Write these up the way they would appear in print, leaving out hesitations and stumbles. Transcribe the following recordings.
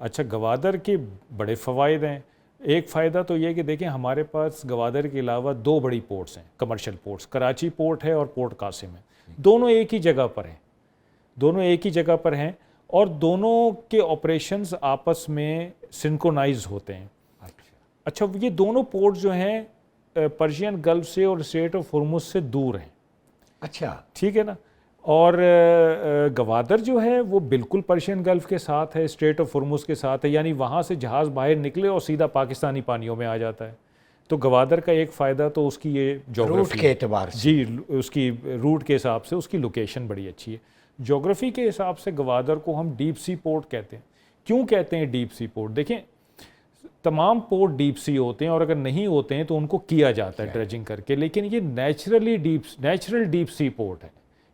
اچھا گوادر کے بڑے فوائد ہیں. ایک فائدہ تو یہ کہ دیکھیں ہمارے پاس گوادر کے علاوہ 2 بڑی پورٹس ہیں, کمرشل پورٹس, کراچی پورٹ ہے اور پورٹ قاسم ہے. دونوں ایک ہی جگہ پر ہیں, دونوں ایک ہی جگہ پر ہیں اور دونوں کے آپریشنز آپس میں سنکرونائز ہوتے ہیں. اچھا یہ دونوں پورٹ جو ہیں پرشین گلف سے اور اسٹریٹ آف ہرمز سے دور ہیں. اچھا ٹھیک ہے نا. اور گوادر جو ہے وہ بالکل پرشین گلف کے ساتھ ہے, اسٹریٹ آف ہرمز کے ساتھ ہے, یعنی وہاں سے جہاز باہر نکلے اور سیدھا پاکستانی پانیوں میں آ جاتا ہے. تو گوادر کا ایک فائدہ تو اس کی یہ روٹ جغرافی کے اعتبار سے. جی, اس کی روٹ کے حساب سے اس کی لوکیشن بڑی اچھی ہے. جغرافی کے حساب سے گوادر کو ہم ڈیپ سی پورٹ کہتے ہیں. کیوں کہتے ہیں ڈیپ سی پورٹ؟ دیکھیں تمام پورٹ ڈیپ سی ہوتے ہیں اور اگر نہیں ہوتے ہیں تو ان کو کیا جاتا ہے ڈریجنگ کر کے, لیکن یہ نیچرل ڈیپ سی پورٹ ہے,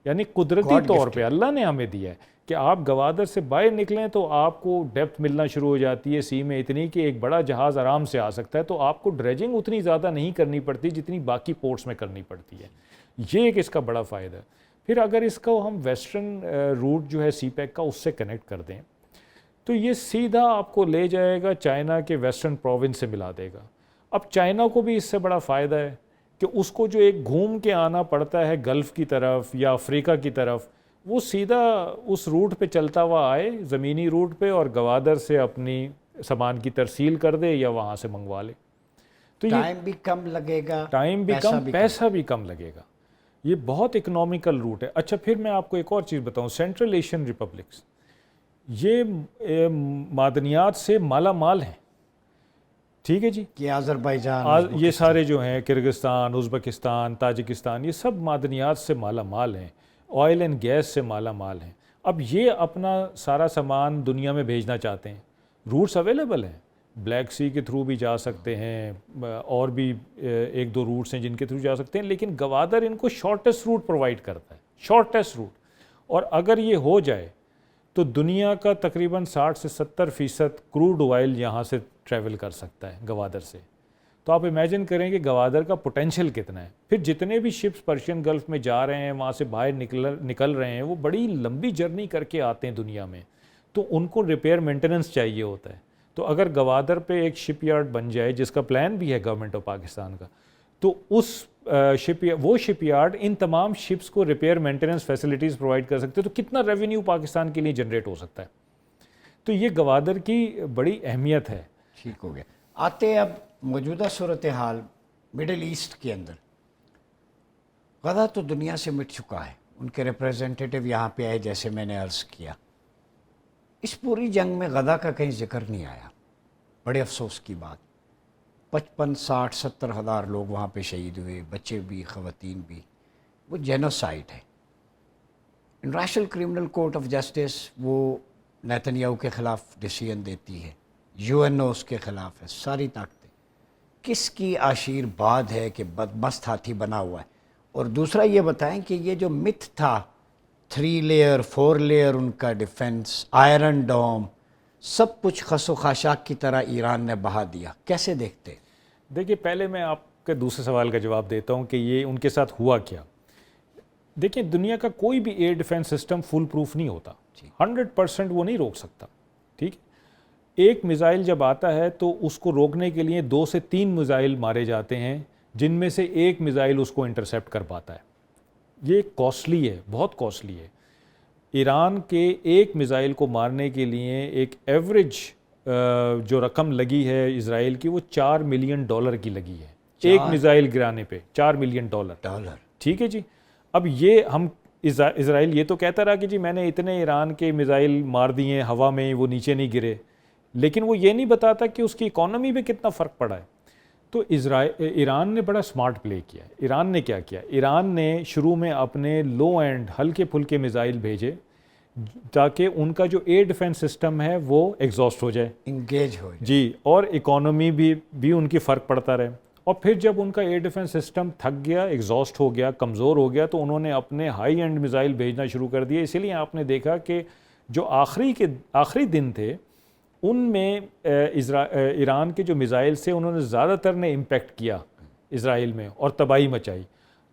یعنی قدرتی طور پہ اللہ نے ہمیں دیا ہے کہ آپ گوادر سے باہر نکلیں تو آپ کو ڈیپتھ ملنا شروع ہو جاتی ہے سی میں اتنی کہ ایک بڑا جہاز آرام سے آ سکتا ہے, تو آپ کو ڈریجنگ اتنی زیادہ نہیں کرنی پڑتی جتنی باقی پورٹس میں کرنی پڑتی ہے. یہ ایک اس کا بڑا فائدہ ہے. پھر اگر اس کو ہم ویسٹرن روٹ جو ہے سی پیک کا اس سے کنیکٹ کر دیں تو یہ سیدھا آپ کو لے جائے گا چائنا کے ویسٹرن پروونس سے ملا دے گا. اب چائنا کو بھی اس سے بڑا فائدہ ہے کہ اس کو جو ایک گھوم کے آنا پڑتا ہے گلف کی طرف یا افریقہ کی طرف, وہ سیدھا اس روٹ پہ چلتا ہوا آئے زمینی روٹ پہ اور گوادر سے اپنی سامان کی ترسیل کر دے یا وہاں سے منگوا لے. تو یہ ٹائم بھی کم لگے گا, ٹائم بھی کم, پیسہ بھی کم لگے گا. یہ بہت اکنامیکل روٹ ہے. اچھا پھر میں آپ کو ایک اور چیز بتاؤں, سینٹرل ایشین ریپبلکس یہ معدنیات سے مالا مال ہیں. ٹھیک ہے جی, کہ آذربائیجان, یہ سارے جو ہیں کرغزستان, ازبکستان, تاجکستان, یہ سب معدنیات سے مالا مال ہیں, آئل اینڈ گیس سے مالا مال ہیں. اب یہ اپنا سارا سامان دنیا میں بھیجنا چاہتے ہیں, روٹس اویلیبل ہیں, بلیک سی کے تھرو بھی جا سکتے ہیں, اور بھی 1-2 روٹس ہیں جن کے تھرو جا سکتے ہیں, لیکن گوادر ان کو شارٹیسٹ روٹ پرووائڈ کرتا ہے, شارٹیسٹ روٹ. اور اگر یہ ہو جائے تو دنیا کا تقریباً 60 سے 70% کروڈ آئل یہاں سے ٹریول کر سکتا ہے گوادر سے. تو آپ امیجن کریں کہ گوادر کا پوٹینشیل کتنا ہے. پھر جتنے بھی شپس پرشین گلف میں جا رہے ہیں, وہاں سے باہر نکل رہے ہیں, وہ بڑی لمبی جرنی کر کے آتے ہیں دنیا میں, تو ان کو ریپیئر مینٹیننس چاہیے ہوتا ہے. تو اگر گوادر پہ ایک شپ یارڈ بن جائے, جس کا پلان بھی ہے گورنمنٹ آف پاکستان کا, تو اس وہ شپ یارڈ ان تمام شپس کو ریپیئر مینٹیننس فیسلٹیز پرووائڈ کر سکتے ہیں. تو کتنا ریونیو پاکستان کے لیے جنریٹ ہو سکتا ہے. تو یہ گوادر کی بڑی اہمیت ہے. ٹھیک ہو گیا. آتے ہیں اب موجودہ صورتحال مڈل ایسٹ کے اندر. غزہ تو دنیا سے مٹ چکا ہے, ان کے ریپریزنٹیٹیو یہاں پہ آئے جیسے میں نے عرض کیا. اس پوری جنگ میں غزہ کا کہیں ذکر نہیں آیا, بڑے افسوس کی بات. 55-60-70 ہزار لوگ وہاں پہ شہید ہوئے, بچے بھی خواتین بھی. وہ جینوسائڈ ہے. International criminal court of justice وہ نیتنیاہو کے خلاف ڈیسیژن دیتی ہے, UN اس کے خلاف ہے, ساری طاقتیں. کس کی آشیرواد ہے کہ بدمست ہاتھی بنا ہوا ہے؟ اور دوسرا یہ بتائیں کہ یہ جو متھ تھا 3 لیئر 4 لیئر ان کا ڈیفنس, آئرن ڈوم, سب کچھ خس و خاشاک کی طرح ایران نے بہا دیا, کیسے دیکھتے؟ دیکھیے پہلے میں آپ کے دوسرے سوال کا جواب دیتا ہوں کہ یہ ان کے ساتھ ہوا کیا. دیکھیں دنیا کا کوئی بھی air defence system foolproof نہیں ہوتا, 100% وہ نہیں روک سکتا. ٹھیک, ایک میزائل جب آتا ہے تو اس کو روکنے کے لیے 2 سے 3 میزائل مارے جاتے ہیں, جن میں سے ایک میزائل اس کو انٹرسیپٹ کر پاتا ہے. یہ کاسٹلی ہے, بہت کاسٹلی ہے. ایران کے ایک میزائل کو مارنے کے لیے ایک ایوریج جو رقم لگی ہے اسرائیل کی, وہ $4 ملین کی لگی ہے. ایک میزائل گرانے پہ $4 ملین. ٹھیک ہے جی. اب یہ ہم اسرائیل یہ تو کہتا رہا کہ جی میں نے اتنے ایران کے میزائل مار دیے ہوا میں, وہ نیچے نہیں گرے, لیکن وہ یہ نہیں بتاتا کہ اس کی اکانومی پہ کتنا فرق پڑا ہے. تو ایران نے بڑا سمارٹ پلے کیا. ایران نے کیا کیا, ایران نے شروع میں اپنے لو اینڈ ہلکے پھلکے میزائل بھیجے تاکہ ان کا جو ایئر ڈیفنس سسٹم ہے وہ ایگزاسٹ ہو جائے, انگیج ہو جائے. جی, اور اکانومی بھی ان کی فرق پڑتا رہے. اور پھر جب ان کا ایئر ڈیفنس سسٹم تھک گیا, ایگزاسٹ ہو گیا, کمزور ہو گیا, تو انہوں نے اپنے ہائی اینڈ میزائل بھیجنا شروع کر دیے. اسی لیے آپ نے دیکھا کہ جو آخری دن تھے ان میں ایران کے جو میزائل سے انہوں نے زیادہ تر نے امپیکٹ کیا اسرائیل میں اور تباہی مچائی.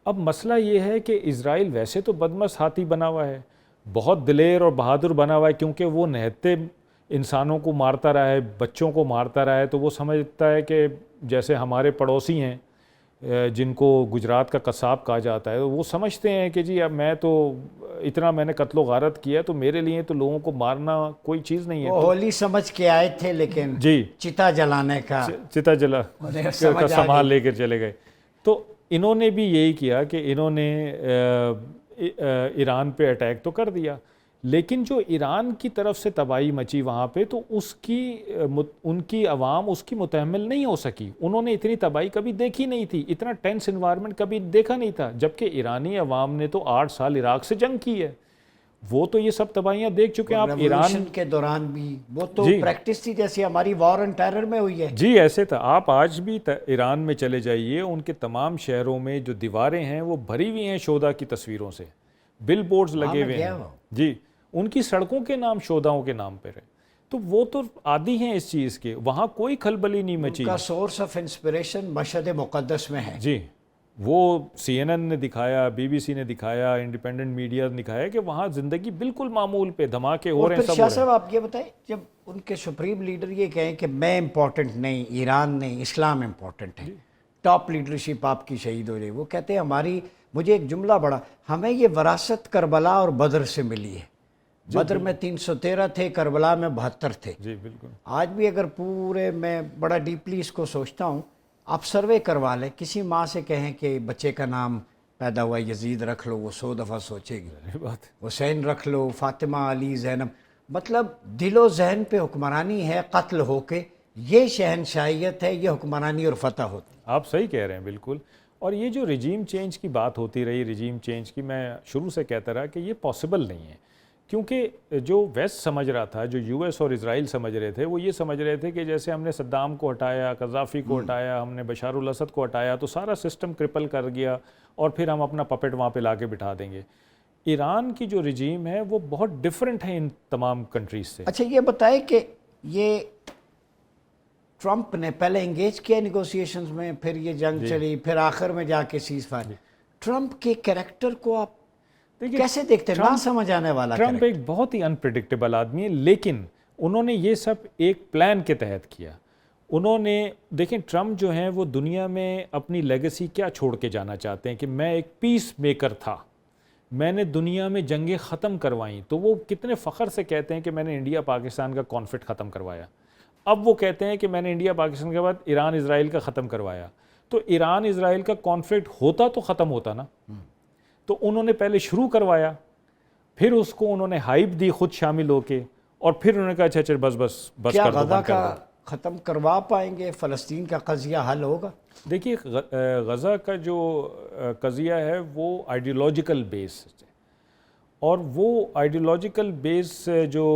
اب مسئلہ یہ ہے کہ اسرائیل ویسے تو بدمست ہاتھی بنا ہوا ہے, بہت دلیر اور بہادر بنا ہوا ہے, کیونکہ وہ نہتے انسانوں کو مارتا رہا ہے، بچوں کو مارتا رہا ہے، تو وہ سمجھتا ہے کہ جیسے ہمارے پڑوسی ہیں جن کو گجرات کا قصاب کہا جاتا ہے، وہ سمجھتے ہیں کہ جی اب میں تو اتنا میں نے قتل و غارت کیا تو میرے لیے تو لوگوں کو مارنا کوئی چیز نہیں ہے. وہ ہولی سمجھ کے آئے تھے لیکن جی چتا جلانے کا چتا جلا انہیں کا سمجھ آ سامان گئی. لے کر چلے گئے. تو انہوں نے بھی یہی کیا کہ انہوں نے ایران پہ اٹیک تو کر دیا، لیکن جو ایران کی طرف سے تباہی مچی وہاں پہ تو ان کی عوام اس کی متحمل نہیں ہو سکی. انہوں نے اتنی تباہی کبھی دیکھی نہیں تھی، اتنا ٹینس انوائرمنٹ کبھی دیکھا نہیں تھا، جبکہ ایرانی عوام نے تو 8 سال عراق سے جنگ کی ہے، وہ تو یہ سب تباہیاں دیکھ چکے ہیں. آپ ایران کے دوران بھی وہ تو جی پریکٹس تھی جیسے ہماری وار آن ٹیرر میں ہوئی ہے. جی ایسے تھا. آپ آج بھی ایران میں چلے جائیے، ان کے تمام شہروں میں جو دیواریں ہیں وہ بھری ہوئی ہیں شہداء کی تصویروں سے، بل بورڈز لگے ہوئے ہیں. جی ان کی سڑکوں کے نام شہداؤں کے نام پر ہے. تو وہ تو عادی ہیں اس چیز کے، وہاں کوئی کھلبلی نہیں مچی. ان کا سورس آف انسپریشن مشہد مقدس میں ہے. جی وہ سی این این نے دکھایا، بی بی سی نے دکھایا، انڈیپینڈنٹ میڈیا نے دکھایا کہ وہاں زندگی بالکل معمول پہ، دھماکے ہو رہے ہیں. پھر شاہ صاحب آپ یہ بتائیں، جب ان کے سپریم لیڈر یہ کہیں کہ میں امپورٹنٹ نہیں، ایران نہیں، اسلام امپورٹنٹ ہے، ٹاپ لیڈرشپ آپ کی شہید ہو جائے، وہ کہتے ہیں مجھے ایک جملہ بڑا، ہمیں یہ وراثت کربلا اور بدر سے ملی ہے. بدر میں 313 تھے، کربلا میں 72 تھے. جی بالکل. آج بھی اگر پورے میں بڑا ڈیپلی اس کو سوچتا ہوں، آپ سروے کروا لیں، کسی ماں سے کہیں کہ بچے کا نام پیدا ہوا یزید رکھ لو، وہ 100 دفعہ سوچے گی. حسین رکھ لو، فاطمہ، علی، زینب. مطلب دل و ذہن پہ حکمرانی ہے قتل ہو کے. یہ شہنشاہیت ہے، یہ حکمرانی اور فتح ہوتی. آپ صحیح کہہ رہے ہیں بالکل. اور یہ جو رجیم چینج کی بات ہوتی رہی، رجیم چینج کی، میں شروع سے کہتا رہا کہ یہ پاسبل نہیں ہے، کیونکہ جو ویسٹ سمجھ رہا تھا، جو یو ایس اور اسرائیل سمجھ رہے تھے، وہ یہ سمجھ رہے تھے کہ جیسے ہم نے صدام کو ہٹایا، قذافی کو ہٹایا، ہم نے بشار الاسد کو ہٹایا تو سارا سسٹم کرپل کر گیا اور پھر ہم اپنا پپٹ وہاں پہ لا کے بٹھا دیں گے. ایران کی جو رجیم ہے وہ بہت ڈیفرنٹ ہے ان تمام کنٹریز سے. اچھا یہ بتائیں کہ یہ ٹرمپ نے پہلے انگیج کیا نیگوسیشنز میں، پھر یہ جنگ چلی، پھر آخر میں جا کے سیز فائر. ٹرمپ کے کریکٹر کو آپ کیسے دیکھتے ہیں؟ نہ سمجھ آنے والا. ٹرمپ ایک بہت ہی انپریڈکٹیبل آدمی ہے، لیکن انہوں نے یہ سب ایک پلان کے تحت کیا. انہوں نے دیکھیں ٹرمپ جو ہیں وہ دنیا میں اپنی لیگیسی کیا چھوڑ کے جانا چاہتے ہیں کہ میں ایک پیس میکر تھا، میں نے دنیا میں جنگیں ختم کروائیں. تو وہ کتنے فخر سے کہتے ہیں کہ میں نے انڈیا پاکستان کا کانفلکٹ ختم کروایا. اب وہ کہتے ہیں کہ میں نے انڈیا پاکستان کے بعد ایران اسرائیل کا ختم کروایا. تو ایران اسرائیل کا کانفلکٹ ہوتا تو ختم ہوتا نا. تو انہوں نے پہلے شروع کروایا، پھر اس کو انہوں نے ہائپ دی خود شامل ہو کے، اور پھر انہوں نے کہا اچھا بس کیا کر دو، غزہ کا ختم کروا پائیں گے؟ فلسطین کا قضیہ حل ہوگا؟ دیکھیے غزہ کا جو قضیہ ہے وہ آئیڈیولوجیکل بیس ہے، اور وہ آئیڈیولوجیکل بیس جو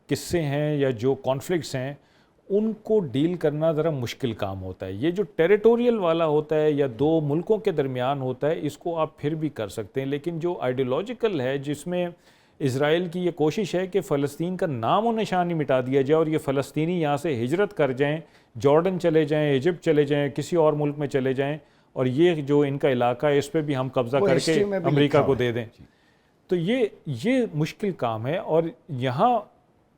قصے ہیں یا جو کانفلکٹس ہیں ان کو ڈیل کرنا ذرا مشکل کام ہوتا ہے. یہ جو ٹیریٹوریل والا ہوتا ہے یا دو ملکوں کے درمیان ہوتا ہے اس کو آپ پھر بھی کر سکتے ہیں، لیکن جو آئیڈیولوجیکل ہے جس میں اسرائیل کی یہ کوشش ہے کہ فلسطین کا نام و نشان ہی مٹا دیا جائے اور یہ فلسطینی یہاں سے ہجرت کر جائیں، جارڈن چلے جائیں، ایجپٹ چلے جائیں، کسی اور ملک میں چلے جائیں، اور یہ جو ان کا علاقہ ہے اس پہ بھی ہم قبضہ کر کے امریکہ کو دے دیں. تو یہ مشکل کام ہے، اور یہاں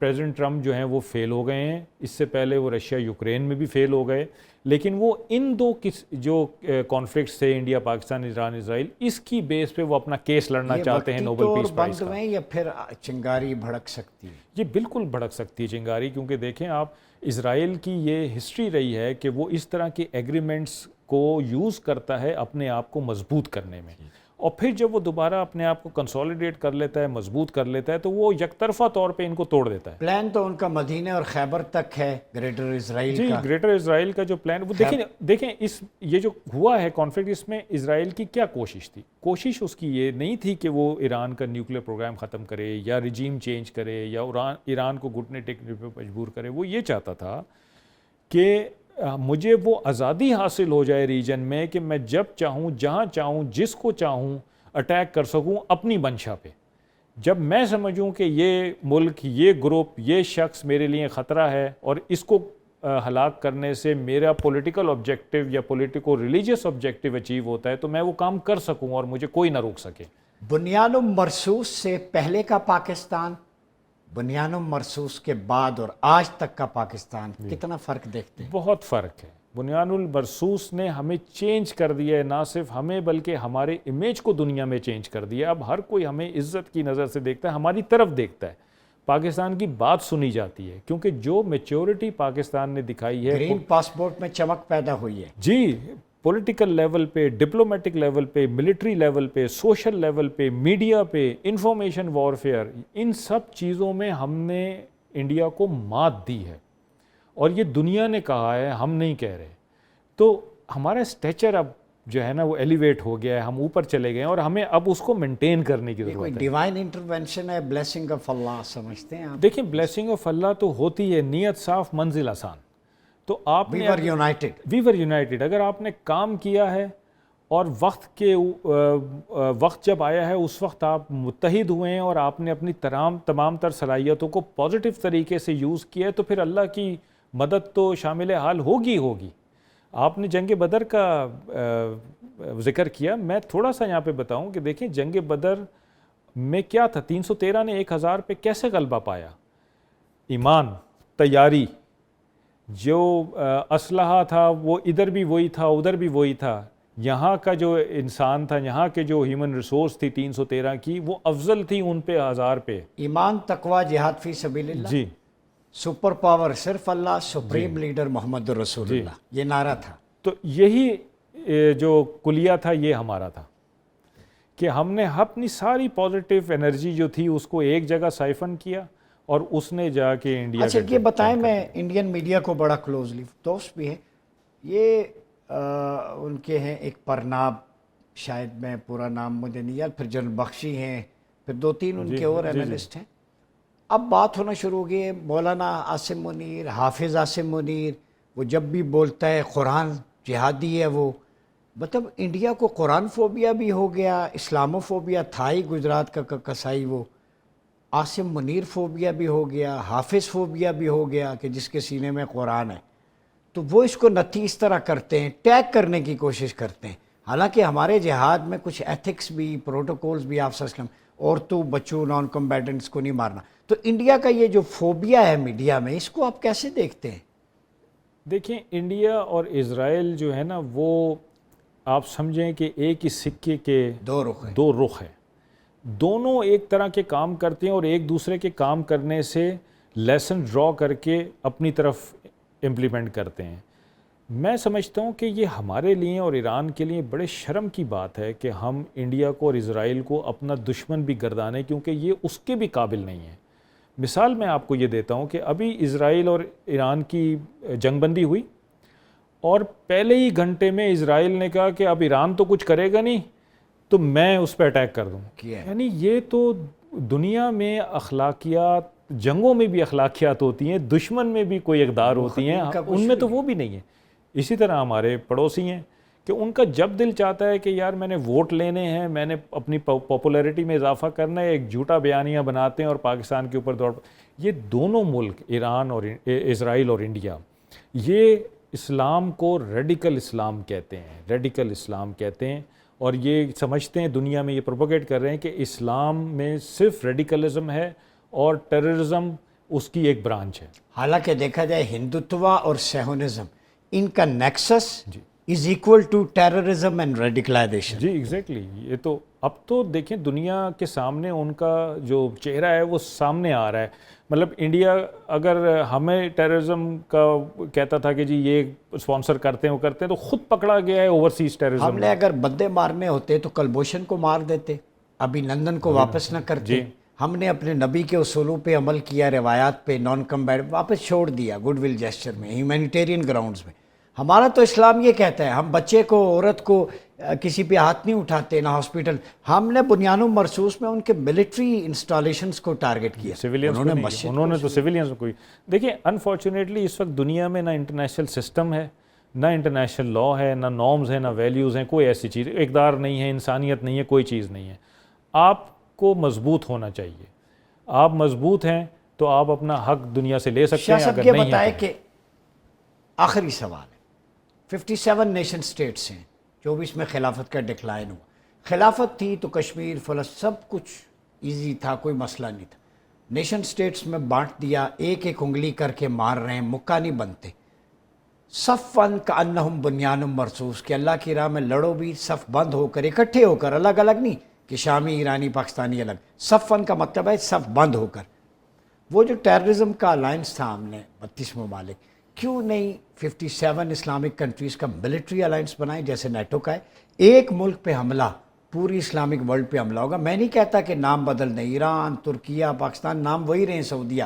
پریزیڈنٹ ٹرمپ جو ہیں وہ فیل ہو گئے ہیں. اس سے پہلے وہ رشیا یوکرین میں بھی فیل ہو گئے، لیکن وہ ان دو جو کانفلکٹس تھے انڈیا پاکستان ایران اسرائیل، اس کی بیس پہ وہ اپنا کیس لڑنا چاہتے ہیں نوبل پیس پرائز کا. یا پھر چنگاری بھڑک سکتی ہے؟ یہ بالکل بھڑک سکتی ہے چنگاری، کیونکہ دیکھیں آپ اسرائیل کی یہ ہسٹری رہی ہے کہ وہ اس طرح کے ایگریمنٹس کو یوز کرتا ہے اپنے آپ کو مضبوط کرنے میں، اور پھر جب وہ دوبارہ اپنے آپ کو کنسولیڈیٹ کر لیتا ہے، مضبوط کر لیتا ہے، تو وہ یک طرفہ طور پہ ان کو توڑ دیتا ہے. پلان تو ان کا مدینہ اور خیبر تک ہے، گریٹر اسرائیل کا. جی گریٹر اسرائیل کا جو پلان، وہ دیکھیں یہ جو ہوا ہے کانفلکٹ، اس میں اسرائیل کی کیا کوشش تھی؟ کوشش اس کی یہ نہیں تھی کہ وہ ایران کا نیوکلیر پروگرام ختم کرے یا رجیم چینج کرے یا ایران کو گھٹنے ٹیکنے پہ مجبور کرے. وہ یہ چاہتا تھا کہ مجھے وہ آزادی حاصل ہو جائے ریجن میں کہ میں جب چاہوں، جہاں چاہوں، جس کو چاہوں اٹیک کر سکوں اپنی منشا پہ. جب میں سمجھوں کہ یہ ملک، یہ گروپ، یہ شخص میرے لیے خطرہ ہے اور اس کو ہلاک کرنے سے میرا پولیٹیکل آبجیکٹیو یا پولیٹیکل ریلیجیس آبجیکٹیو اچیو ہوتا ہے، تو میں وہ کام کر سکوں اور مجھے کوئی نہ روک سکے. بنیاد و مرصوص سے پہلے کا پاکستان بنیان مرصوص کے بعد اور آج تک کا پاکستان کتنا فرق دیکھتے ہیں؟ بہت فرق ہے. بنیان المرصوص نے ہمیں چینج کر دیا ہے، نہ صرف ہمیں بلکہ ہمارے امیج کو دنیا میں چینج کر دیا. اب ہر کوئی ہمیں عزت کی نظر سے دیکھتا ہے، ہماری طرف دیکھتا ہے، پاکستان کی بات سنی جاتی ہے، کیونکہ جو میچورٹی پاکستان نے دکھائی ہے. گرین پاسپورٹ میں چمک پیدا ہوئی ہے. جی، پولیٹیکل لیول پہ، ڈپلومیٹک لیول پہ، ملٹری لیول پہ، سوشل لیول پہ، میڈیا پہ، انفارمیشن وارفیئر، ان سب چیزوں میں ہم نے انڈیا کو مات دی ہے. اور یہ دنیا نے کہا ہے، ہم نہیں کہہ رہے. تو ہمارا اسٹیچر اب جو ہے نا وہ ایلیویٹ ہو گیا ہے، ہم اوپر چلے گئے ہیں اور ہمیں اب اس کو مینٹین کرنے کی کوئی ضرورت ہے. ڈیوائن انٹرونشن ہے، بلیسنگ آف اللہ سمجھتے ہیں آپ؟ دیکھیں، بلیسنگ آف اللہ تو ہوتی ہے، نیت صاف منزل آسان. تو آپ وی نے are united. We were united. اگر آپ نے کام کیا ہے اور وقت جب آیا ہے اس وقت آپ متحد ہوئے ہیں اور آپ نے اپنی تمام تر صلاحیتوں کو پازیٹیو طریقے سے یوز کیا ہے، تو پھر اللہ کی مدد تو شامل حال ہوگی. آپ نے جنگ بدر کا ذکر کیا، میں تھوڑا سا یہاں پہ بتاؤں کہ دیکھیں جنگ بدر میں کیا تھا. 313 نے 1000 پہ کیسے غلبہ پایا؟ ایمان، تیاری، جو اسلحہ تھا وہ ادھر بھی وہی تھا ادھر بھی وہی تھا. یہاں کا جو انسان تھا، یہاں کے جو ہیومن ریسورس تھی 313 کی، وہ افضل تھی ان پہ 1000 پہ. ایمان، تقوی، جہاد فی سبیل اللہ. جی، سپر پاور صرف اللہ، سپریم لیڈر محمد رسول اللہ، یہ نعرہ تھا. تو یہی جو کلیہ تھا یہ ہمارا تھا کہ ہم نے اپنی ساری پازیٹیو انرجی جو تھی اس کو ایک جگہ سائفن کیا اور اس نے جا کے انڈیا. اچھا یہ بتائیں، میں انڈین میڈیا کو بڑا کلوزلی دوست بھی ہیں، یہ ان کے ہیں ایک پرناب، شاید میں پورا نام مجھے نہیں یاد، پھر جنرل بخشی ہیں، پھر 2-3 ان کے اور اینالسٹ ہیں. اب بات ہونا شروع ہو گئی ہے مولانا عاصم منیر، حافظ عاصم منیر، وہ جب بھی بولتا ہے قرآن جہادی ہے. وہ مطلب انڈیا کو قرآن فوبیا بھی ہو گیا، اسلامو فوبیا تھا ہی گجرات کا کسائی، وہ عاصم منیر فوبیا بھی ہو گیا، حافظ فوبیا بھی ہو گیا کہ جس کے سینے میں قرآن ہے. تو وہ اس کو نتی اس طرح کرتے ہیں، ٹیگ کرنے کی کوشش کرتے ہیں. حالانکہ ہمارے جہاد میں کچھ ایتھکس بھی، پروٹوکولز بھی، آپ سچ عورتوں، بچوں، نان کمبیٹنٹس کو نہیں مارنا. تو انڈیا کا یہ جو فوبیا ہے میڈیا میں، اس کو آپ کیسے دیکھتے ہیں؟ دیکھیں، انڈیا اور اسرائیل جو ہے نا وہ آپ سمجھیں کہ ایک ہی سکے کے دو رخ ہیں. دونوں ایک طرح کے کام کرتے ہیں اور ایک دوسرے کے کام کرنے سے لیسن ڈرا کر کے اپنی طرف امپلیمنٹ کرتے ہیں. میں سمجھتا ہوں کہ یہ ہمارے لیے اور ایران کے لیے بڑے شرم کی بات ہے کہ ہم انڈیا کو اور اسرائیل کو اپنا دشمن بھی گردانیں، کیونکہ یہ اس کے بھی قابل نہیں ہے. مثال میں آپ کو یہ دیتا ہوں کہ ابھی اسرائیل اور ایران کی جنگ بندی ہوئی اور پہلے ہی گھنٹے میں اسرائیل نے کہا کہ اب ایران تو کچھ کرے گا نہیں تو میں اس پہ اٹیک کر دوں. یعنی یہ تو دنیا میں اخلاقیات، جنگوں میں بھی اخلاقیات ہوتی ہیں، دشمن میں بھی کوئی اقدار ہوتی ہیں، ان میں تو وہ بھی نہیں ہے. اسی طرح ہمارے پڑوسی ہیں کہ ان کا جب دل چاہتا ہے کہ یار میں نے ووٹ لینے ہیں، میں نے اپنی پاپولیرٹی میں اضافہ کرنا ہے، ایک جھوٹا بیانیہ بناتے ہیں اور پاکستان کے اوپر دوڑ. یہ دونوں ملک، ایران اور اسرائیل اور انڈیا، یہ اسلام کو ریڈیکل اسلام کہتے ہیں، ریڈیکل اسلام کہتے ہیں، اور یہ سمجھتے ہیں، دنیا میں یہ پروپوگیٹ کر رہے ہیں کہ اسلام میں صرف ریڈیکلزم ہے اور ٹیررزم اس کی ایک برانچ ہے. حالانکہ دیکھا جائے ہندوتوا اور سیہونزم، ان کا nexus is equal to terrorism and radicalisation. جی ایگزیکٹلی. یہ تو اب تو دیکھیں دنیا کے سامنے ان کا جو چہرہ ہے وہ سامنے آ رہا ہے. مطلب انڈیا اگر ہمیں ٹیررزم کا کہتا تھا کہ جی یہ اسپانسر کرتے ہیں وہ کرتے ہیں، تو خود پکڑا گیا ہے اوورسیز ٹیررزم. ہم نے اگر بدے مارنے ہوتے تو کلبھوشن کو مار دیتے، ابھی نندن کو واپس نہ کرتے. ہم نے اپنے نبی کے اصولوں پہ عمل کیا، روایات پہ، نان کمبیٹ واپس چھوڑ دیا گڈ ول جیسچر میں، ہیومینیٹیرین گراؤنڈز میں. ہمارا تو اسلام یہ کہتا ہے ہم بچے کو، عورت کو، کسی پہ ہاتھ نہیں اٹھاتے، نہ ہاسپٹل. ہم نے بنیان مرصوص میں ان کے ملٹری انسٹالیشنز کو ٹارگٹ کیا. انہوں نے تو سویلینز کوئی. دیکھیں انفارچونیٹلی اس وقت دنیا میں نہ انٹرنیشنل سسٹم ہے، نہ انٹرنیشنل لا ہے، نہ نارمز ہیں، نہ ویلیوز ہیں، کوئی ایسی چیز، اقدار نہیں ہے، انسانیت نہیں ہے، کوئی چیز نہیں ہے. آپ کو مضبوط ہونا چاہیے. آپ مضبوط ہیں تو آپ اپنا حق دنیا سے لے سکتے ہیں. اگر یہ نہیں بتائے ہے کہ آخری سوال ہے، 57 نیشن سٹیٹس ہیں، 24 میں خلافت کا ڈکلائن ہوا. خلافت تھی تو کشمیر، سب کچھ ایزی تھا، کوئی مسئلہ نہیں تھا. نیشن سٹیٹس میں بانٹ دیا, ایک ایک انگلی کر کے مار رہے ہیں, مکہ نہیں بنتے. صفن کأنہم بنیان مرصوص, کہ اللہ کی راہ میں لڑو بھی صف بند ہو کر, اکٹھے ہو کر, الگ الگ نہیں کہ شامی ایرانی پاکستانی الگ. صفن کا مطلب ہے صف بند ہو کر. وہ جو ٹیررزم کا الائنس تھا ہم نے 32 ممالک, کیوں نہیں 57 اسلامک کنٹریز کا ملٹری الائنس بنائے جیسے نیٹو کا ہے؟ ایک ملک پہ حملہ, پوری اسلامک ورلڈ پہ حملہ ہوگا. میں نہیں کہتا کہ نام بدل دیں, ایران, ترکیہ, پاکستان نام وہی رہیں, سعودیہ,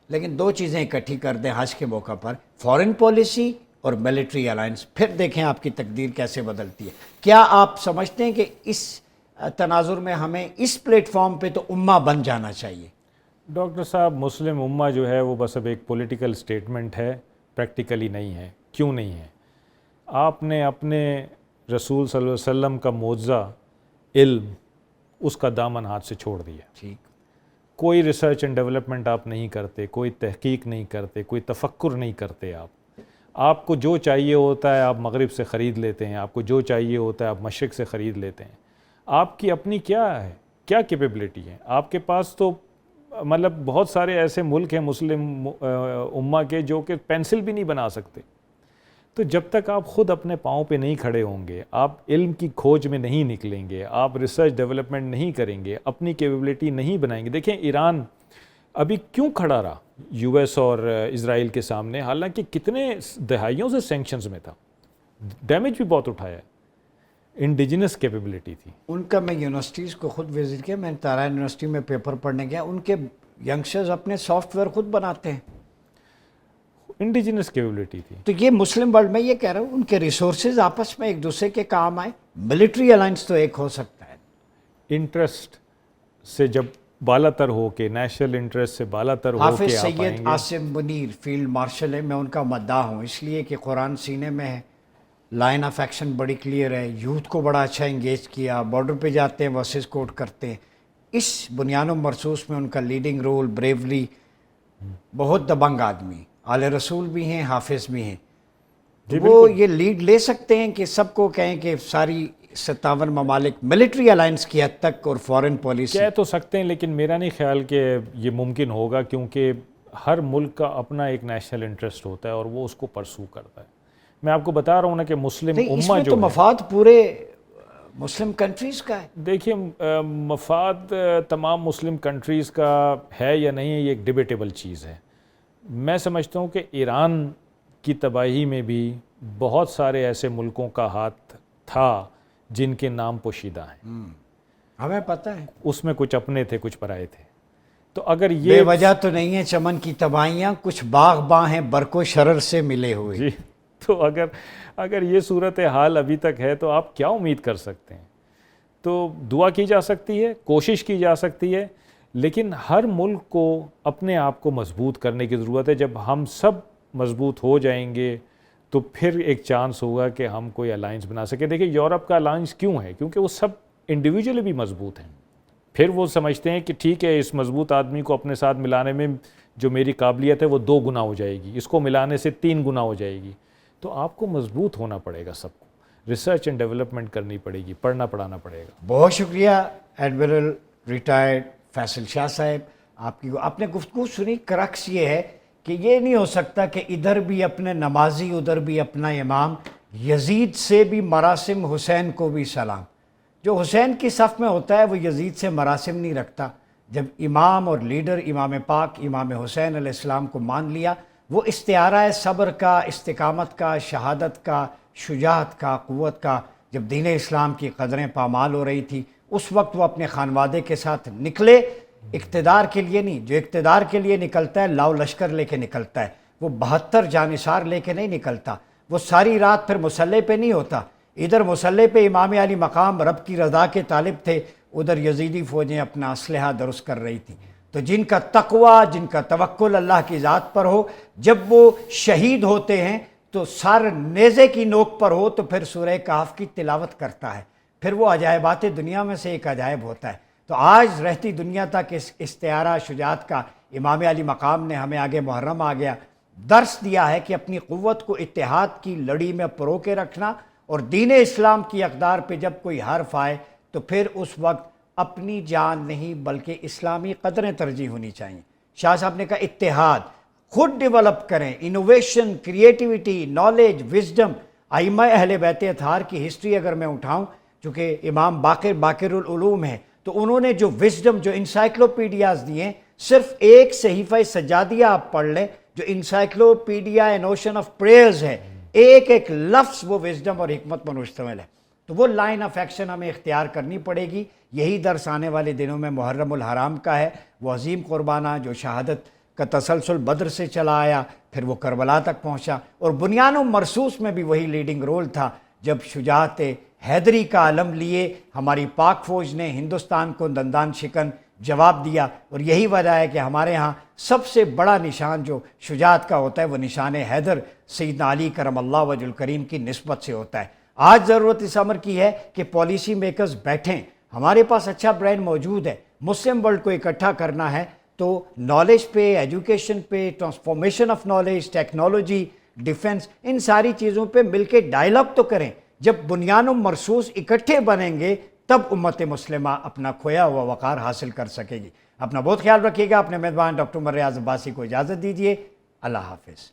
لیکن دو چیزیں اکٹھی کر دیں حج کے موقع پر, فارن پالیسی اور ملٹری الائنس, پھر دیکھیں آپ کی تقدیر کیسے بدلتی ہے. کیا آپ سمجھتے ہیں کہ اس تناظر میں ہمیں اس پلیٹ فارم پہ تو امہ بن جانا چاہیے؟ ڈاکٹر صاحب, مسلم امہ جو ہے وہ بس اب ایک پولیٹیکل سٹیٹمنٹ ہے, پریکٹیکلی نہیں ہے. کیوں نہیں ہے؟ آپ نے اپنے رسول صلی اللہ علیہ وسلم کا معجزہ علم, اس کا دامن ہاتھ سے چھوڑ دیا. ٹھیک. کوئی ریسرچ اینڈ ڈیولپمنٹ آپ نہیں کرتے, کوئی تحقیق نہیں کرتے, کوئی تفکر نہیں کرتے. آپ کو جو چاہیے ہوتا ہے آپ مغرب سے خرید لیتے ہیں, آپ کو جو چاہیے ہوتا ہے آپ مشرق سے خرید لیتے ہیں. آپ کی اپنی کیا ہے, کیا کیپیبلٹی ہے آپ کے پاس؟ تو مطلب بہت سارے ایسے ملک ہیں مسلم امہ کے جو کہ پینسل بھی نہیں بنا سکتے. تو جب تک آپ خود اپنے پاؤں پہ نہیں کھڑے ہوں گے, آپ علم کی کھوج میں نہیں نکلیں گے, آپ ریسرچ ڈیولپمنٹ نہیں کریں گے, اپنی کیپیبلٹی نہیں بنائیں گے. دیکھیں ایران ابھی کیوں کھڑا رہا یو ایس اور اسرائیل کے سامنے, حالانکہ کتنے دہائیوں سے سینکشنز میں تھا, ڈیمیج بھی بہت اٹھایا. انڈیجنس کیپیبلٹی تھی ان کا. میں یونیورسٹیز کو خود وزٹ کیا, میں نے تارا یونیورسٹی میں پیپر پڑھنے گیا, ان کے ینگسٹرز اپنے سافٹ ویئر خود بناتے ہیں. انڈیجنس کیپیبلٹی تھی. تو یہ مسلم ورلڈ میں یہ کہہ رہا ہوں, ان کے ریسورسز آپس میں ایک دوسرے کے کام آئے. ملٹری الائنس تو ایک ہو سکتا ہے. انٹرسٹ سے جب بالا تر ہو کے, نیشنل انٹرسٹ سے بالا تر ہو حافظ کے آپ آئیں سید گے. عاصم منیر فیلڈ مارشل ہے, میں ان کا مداح ہوں اس لیے کہ قرآن سینے میں ہے, لائن آف ایکشن بڑی کلیئر ہے, یوتھ کو بڑا اچھا انگیج کیا, بارڈر پہ جاتے ہیں ورسز کوٹ کرتے ہیں. اس بنیان و مرصوص میں ان کا لیڈنگ رول, بریوری, بہت دبنگ آدمی, آل رسول بھی ہیں, حافظ بھی ہیں. وہ یہ لیڈ لے سکتے ہیں کہ سب کو کہیں کہ ساری 57 ممالک ملٹری الائنس کی حد تک اور فارن پالیسی. کہہ تو سکتے ہیں, لیکن میرا نہیں خیال کہ یہ ممکن ہوگا, کیونکہ ہر ملک کا اپنا ایک نیشنل انٹرسٹ ہوتا ہے اور وہ اس کو پرسو کرتا ہے. میں آپ کو بتا رہا ہوں نا کہ مسلم اس امہ میں جو تو ہے, مفاد پورے مسلم کنٹریز کا ہے. دیکھیے مفاد تمام مسلم کنٹریز کا ہے یا نہیں ہے, یہ ایک ڈیبیٹیبل چیز ہے. میں سمجھتا ہوں کہ ایران کی تباہی میں بھی بہت سارے ایسے ملکوں کا ہاتھ تھا جن کے نام پوشیدہ ہیں. ہمیں پتہ ہے, اس میں کچھ اپنے تھے, کچھ پرائے تھے. تو اگر بے یہ وجہ تو نہیں ہے چمن کی تباہیاں, کچھ باغ باں ہیں برق و شرر سے ملے ہوئے. جی, تو اگر یہ صورت حال ابھی تک ہے تو آپ کیا امید کر سکتے ہیں؟ تو دعا کی جا سکتی ہے, کوشش کی جا سکتی ہے, لیکن ہر ملک کو اپنے آپ کو مضبوط کرنے کی ضرورت ہے. جب ہم سب مضبوط ہو جائیں گے تو پھر ایک چانس ہوگا کہ ہم کوئی الائنس بنا سکیں. دیکھیں یورپ کا الائنس کیوں ہے؟ کیونکہ وہ سب انڈیویجولی بھی مضبوط ہیں. پھر وہ سمجھتے ہیں کہ ٹھیک ہے, اس مضبوط آدمی کو اپنے ساتھ ملانے میں جو میری قابلیت ہے وہ 2 گنا ہو جائے گی, اس کو ملانے سے 3 گنا ہو جائے گی. تو آپ کو مضبوط ہونا پڑے گا, سب کو ریسرچ اینڈ ڈیولپمنٹ کرنی پڑے گی, پڑھنا پڑھانا پڑے گا. بہت شکریہ ایڈمرل ریٹائرڈ فیصل شاہ صاحب, آپ نے گفتگو سنی. کرکس یہ ہے کہ یہ نہیں ہو سکتا کہ ادھر بھی اپنے نمازی, ادھر بھی اپنا امام. یزید سے بھی مراسم, حسین کو بھی سلام. جو حسین کی صف میں ہوتا ہے وہ یزید سے مراسم نہیں رکھتا. جب امام اور لیڈر امام پاک امام حسین علیہ السلام کو مان لیا, وہ استعارہ ہے صبر کا, استقامت کا, شہادت کا, شجاعت کا, قوت کا. جب دین اسلام کی قدریں پامال ہو رہی تھی اس وقت وہ اپنے خانوادے کے ساتھ نکلے, اقتدار کے لیے نہیں. جو اقتدار کے لیے نکلتا ہے لاؤ لشکر لے کے نکلتا ہے, وہ 72 جانثار لے کے نہیں نکلتا. وہ ساری رات پھر مسلح پہ نہیں ہوتا. ادھر مسلح پہ امام علی مقام رب کی رضا کے طالب تھے, ادھر یزیدی فوجیں اپنا اسلحہ درست کر رہی تھیں. تو جن کا تقوی, جن کا توکل اللہ کی ذات پر ہو, جب وہ شہید ہوتے ہیں تو سر نیزے کی نوک پر ہو تو پھر سورہ کہف کی تلاوت کرتا ہے. پھر وہ عجائبات دنیا میں سے ایک عجائب ہوتا ہے. تو آج رہتی دنیا تک اس استعارہ شجاعت کا امام علی مقام نے ہمیں آگے محرم آ گیا درس دیا ہے کہ اپنی قوت کو اتحاد کی لڑی میں پرو کے رکھنا, اور دین اسلام کی اقدار پہ جب کوئی حرف آئے تو پھر اس وقت اپنی جان نہیں بلکہ اسلامی قدریں ترجیح ہونی چاہیے. شاہ صاحب نے کہا اتحاد، خود ڈیولپ کریں، انوویشن، کریٹیوٹی، نالج، وزڈم. ائمہ اہل بیت اطہار کی ہسٹری اگر میں اٹھاؤں، چونکہ امام باقر العلوم ہے، تو انہوں نے جو وزڈم، جو انسائکلوپیڈیاز دیے، صرف ایک صحیفہ سجادیہ آپ پڑھ لیں جو encyclopedia an ocean of prayers ہے، ایک ایک لفظ وہ وزڈم اور حکمت پر مشتمل ہے. تو وہ لائن آف ایکشن ہمیں اختیار کرنی پڑے گی. یہی درس آنے والے دنوں میں محرم الحرام کا ہے، وہ عظیم قربانہ جو شہادت کا تسلسل بدر سے چلا آیا، پھر وہ کربلا تک پہنچا، اور بنیان و مرصوص میں بھی وہی لیڈنگ رول تھا جب شجاعت حیدری کا علم لیے ہماری پاک فوج نے ہندوستان کو دندان شکن جواب دیا. اور یہی وجہ ہے کہ ہمارے ہاں سب سے بڑا نشان جو شجاعت کا ہوتا ہے وہ نشان حیدر سیدنا علی کرم اللہ وجہ الکریم کی نسبت سے ہوتا ہے. آج ضرورت اس امر کی ہے کہ پالیسی میکرز بیٹھیں، ہمارے پاس اچھا برین موجود ہے، مسلم ورلڈ کو اکٹھا کرنا ہے تو نالج پہ، ایجوکیشن پہ، transformation of knowledge, technology, defence, ان ساری چیزوں پہ مل کے ڈائلاگ تو کریں. جب بنیان و مرصوص اکٹھے بنیں گے تب امت مسلمہ اپنا کھویا ہوا وقار حاصل کر سکے گی. اپنا بہت خیال رکھیے گا. اپنے میزبان ڈاکٹر عمر ریاض عباسی کو اجازت دیجیے. اللہ حافظ.